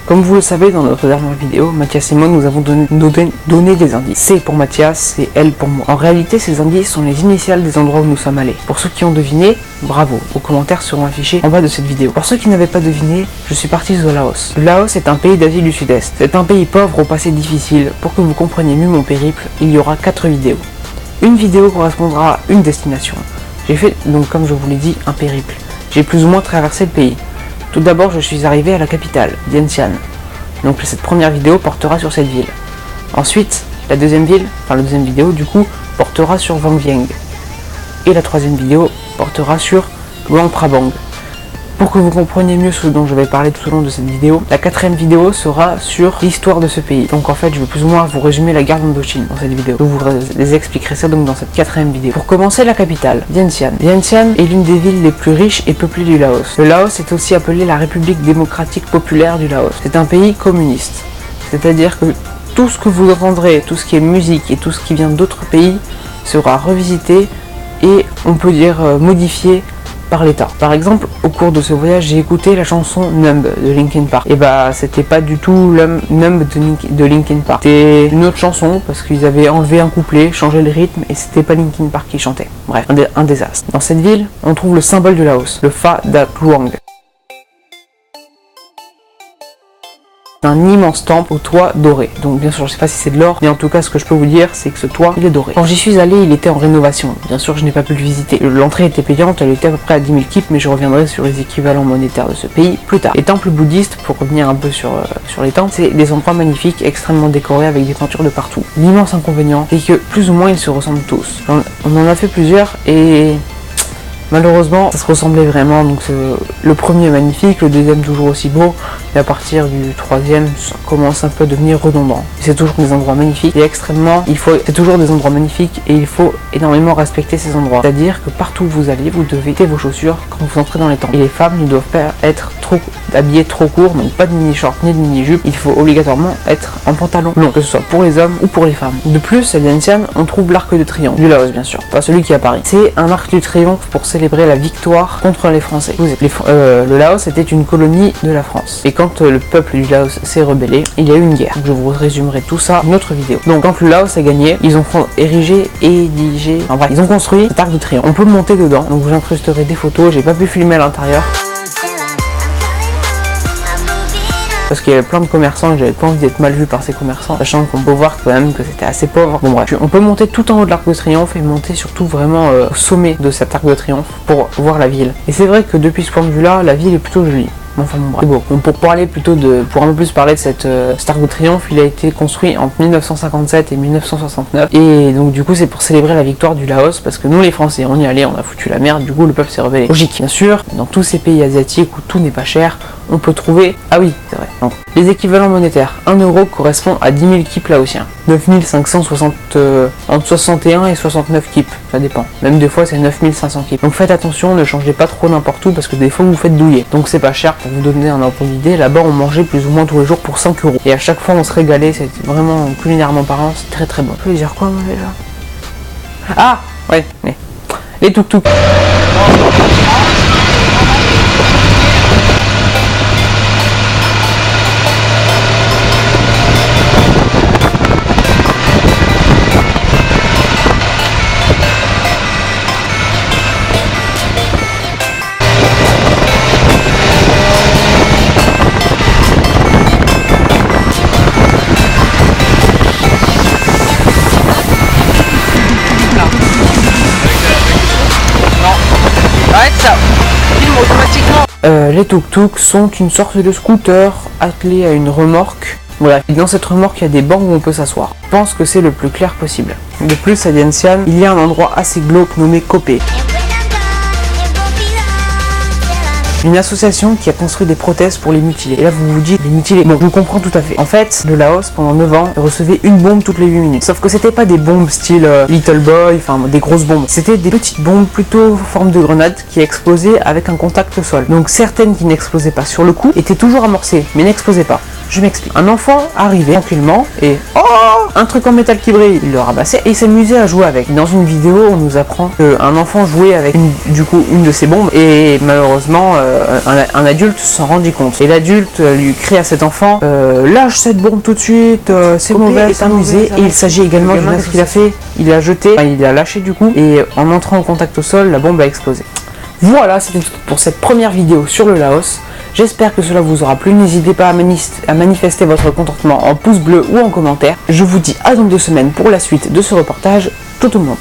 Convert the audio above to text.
Comme vous le savez, dans notre dernière vidéo, Mathias et moi nous avons donné des indices. C pour Mathias et L pour moi. En réalité, ces indices sont les initiales des endroits où nous sommes allés. Pour ceux qui ont deviné, bravo, vos commentaires seront affichés en bas de cette vidéo. Pour ceux qui n'avaient pas deviné, je suis parti au Laos. Le Laos est un pays d'Asie du Sud-Est. C'est un pays pauvre au passé difficile. Pour que vous compreniez mieux mon périple, il y aura 4 vidéos. Une vidéo correspondra à une destination. J'ai fait, donc comme je vous l'ai dit, un périple. J'ai plus ou moins traversé le pays. Tout d'abord, je suis arrivé à la capitale, Vientiane. Donc cette première vidéo portera sur cette ville. Ensuite, la deuxième vidéo du coup, portera sur Vang Vieng. Et la troisième vidéo portera sur Luang Prabang. Pour que vous compreniez mieux ce dont je vais parler tout au long de cette vidéo, la quatrième vidéo sera sur l'histoire de ce pays. Donc en fait, je vais plus ou moins vous résumer la guerre d'Indochine dans cette vidéo. Je vous les expliquerai ça donc dans cette quatrième vidéo. Pour commencer, la capitale, Vientiane. Vientiane est l'une des villes les plus riches et peuplées du Laos. Le Laos est aussi appelé la République démocratique populaire du Laos. C'est un pays communiste. C'est-à-dire que tout ce que vous entendrez, tout ce qui est musique et tout ce qui vient d'autres pays sera revisité et on peut dire modifié par l'État. Par exemple, au cours de ce voyage, j'ai écouté la chanson Numb de Linkin Park. Et bah, c'était pas du tout Numb de Linkin Park. C'était une autre chanson parce qu'ils avaient enlevé un couplet, changé le rythme et c'était pas Linkin Park qui chantait. Bref, un désastre. Dans cette ville, on trouve le symbole du Laos, le Pha Dat Luang. Un immense temple au toit doré. Donc bien sûr je sais pas si c'est de l'or, mais en tout cas ce que je peux vous dire c'est que ce toit il est doré. Quand j'y suis allé il était en rénovation, bien sûr je n'ai pas pu le visiter. L'entrée était payante, elle était à peu près à 10 000 kips, mais je reviendrai sur les équivalents monétaires de ce pays plus tard. Les temples bouddhistes, pour revenir un peu sur les temples, c'est des endroits magnifiques, extrêmement décorés avec des peintures de partout. L'immense inconvénient c'est que plus ou moins ils se ressemblent tous. On en a fait plusieurs et malheureusement, ça se ressemblait vraiment, donc le premier est magnifique, le deuxième toujours aussi beau, et à partir du troisième, ça commence un peu à devenir redondant. C'est toujours des endroits magnifiques, et c'est toujours des endroits magnifiques, et il faut énormément respecter ces endroits. C'est-à-dire que partout où vous allez, vous devez ôter vos chaussures quand vous entrez dans les temples. Et les femmes ne doivent pas être habillées trop court, donc pas de mini-short ni de mini-jupe, il faut obligatoirement être en pantalon long, que ce soit pour les hommes ou pour les femmes. De plus, à Vientiane, on trouve l'arc de triomphe, du Laos bien sûr, pas celui qui est à Paris. C'est un arc de triomphe pour célébrer la victoire contre les Français. Le Laos était une colonie de la France. Et quand le peuple du Laos s'est rebellé, il y a eu une guerre. Donc, je vous résumerai tout ça dans une autre vidéo. Donc quand le Laos a gagné, ils ont ils ont construit cet arc de triomphe. On peut monter dedans, donc j'incrusterai des photos, j'ai pas pu filmer à l'intérieur. Parce qu'il y avait plein de commerçants et j'avais pas envie d'être mal vu par ces commerçants, sachant qu'on peut voir quand même que c'était assez pauvre. Bon bref, on peut monter tout en haut de l'arc de triomphe et monter surtout vraiment au sommet de cet arc de triomphe pour voir la ville. Et c'est vrai que depuis ce point de vue là, la ville est plutôt jolie. Enfin bon, bref. Bon, pour un peu plus parler de cet arc de triomphe, il a été construit entre 1957 et 1969 et donc du coup c'est pour célébrer la victoire du Laos parce que nous les Français on y allait, on a foutu la merde, du coup le peuple s'est rebellé. Logique, bien sûr, dans tous ces pays asiatiques où tout n'est pas cher, on peut trouver, ah oui c'est vrai, donc, les équivalents monétaires. 1 euro correspond à 10 000 kips laotiens, 9560 entre 61 et 69 kips, ça dépend, même des fois c'est 9500 kips. Donc faites attention, ne changez pas trop n'importe où parce que des fois vous vous faites douiller, donc c'est pas cher. Pour vous donner un ordre d'idée, là-bas on mangeait plus ou moins tous les jours pour 5 euros. Et à chaque fois on se régalait, c'était vraiment culinairement parlant, c'est très très bon. Je vais dire quoi moi déjà? Ah ouais, les tuk-tuk. Les tuk-tuk sont une sorte de scooter attelé à une remorque. Bref, et dans cette remorque, il y a des bancs où on peut s'asseoir. Je pense que c'est le plus clair possible. De plus, à Vientiane, il y a un endroit assez glauque nommé Kopet. Une association qui a construit des prothèses pour les mutilés. Et là vous vous dites, les mutilés, bon je vous comprends tout à fait. En fait, le Laos pendant 9 ans recevait une bombe toutes les 8 minutes. Sauf que c'était pas des bombes style Little Boy, enfin des grosses bombes. C'était des petites bombes plutôt forme de grenade qui explosaient avec un contact au sol. Donc certaines qui n'explosaient pas sur le coup étaient toujours amorcées, mais n'explosaient pas. Je m'explique. Un enfant arrivait tranquillement et oh, un truc en métal qui brille, il le ramassait et il s'amusait à jouer avec. Dans une vidéo, on nous apprend qu'un enfant jouait avec une de ces bombes et malheureusement un adulte s'en rendit compte. Et l'adulte lui crie à cet enfant lâche cette bombe tout de suite, c'est mauvais, c'est amusé. Et il s'agit également de ce qu'il a fait. Il l'a jeté, enfin, il l'a lâché du coup et en entrant en contact au sol, la bombe a explosé. Voilà, c'était tout pour cette première vidéo sur le Laos. J'espère que cela vous aura plu. N'hésitez pas à manifester votre contentement en pouce bleu ou en commentaire. Je vous dis à dans 2 semaines pour la suite de ce reportage. Tout le monde.